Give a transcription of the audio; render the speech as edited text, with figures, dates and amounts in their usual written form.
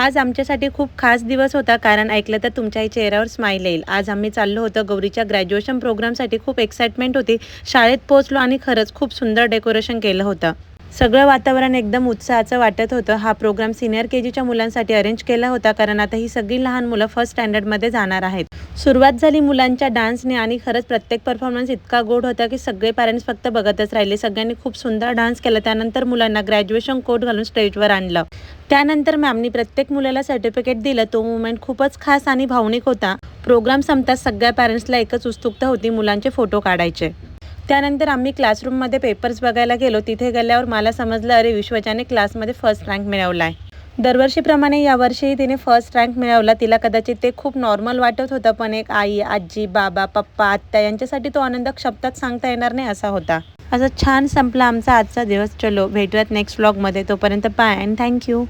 आज आमच्यासाठी खूप खास दिवस होता, कारण ऐकलं तर तुमच्याही चेहऱ्यावर स्माईल येईल. आज आम्ही चाललो होतो गौरीच्या ग्रॅज्युएशन प्रोग्रामसाठी. खूप एक्साइटमेंट होती. शाळेत पोहोचलो आणि खरंच खूप सुंदर डेकोरेशन केलं होतं. सगळं वातावरण एकदम उत्साहाचं वाटत होतं. हा प्रोग्राम सीनियर केजीच्या मुलांसाठी अरेंज केला होता, कारण आता ही सगळी लहान मुलं फर्स्ट स्टँडर्डमध्ये जाणार आहेत. सुरुवात झाली मुलांच्या डान्सने आणि खरंच प्रत्येक परफॉर्मन्स इतका गोड होता की सगळे पॅरेंट्स फक्त बघतच राहिले. सगळ्यांनी खूप सुंदर डान्स केला. त्यानंतर मुलांना ग्रॅज्युएशन कोट घालून स्टेजवर आणलं. त्यानंतर मॅमनी प्रत्येक मुलाला सर्टिफिकेट दिलं. तो मोमेंट खूपच खास आणि भावनिक होता. प्रोग्राम संपताच सगळ्या पॅरेंट्सला एकच उत्सुकता होती, मुलांचे फोटो काढायचे. त्यानंतर आम्ही क्लासरूममध्ये पेपर्स बघायला गेलो. तिथे गेल्यावर मला समजलं, अरे विश्वजाने क्लासमध्ये फर्स्ट रँक मिळवला आहे. दरवर्षीप्रमाणे यावर्षीही तिने फर्स्ट रँक मिळवला. तिला कदाचित ते खूप नॉर्मल वाटत होतं, पण एक आई, आजी, बाबा, पप्पा, आत्या यांच्यासाठी तो आनंद शब्दात सांगता येणार नाही असा होता. असं छान संपला आमचा आजचा दिवस. चलो भेटूयात नेक्स्ट व्लॉगमध्ये. तोपर्यंत बाय अँड थँक्यू.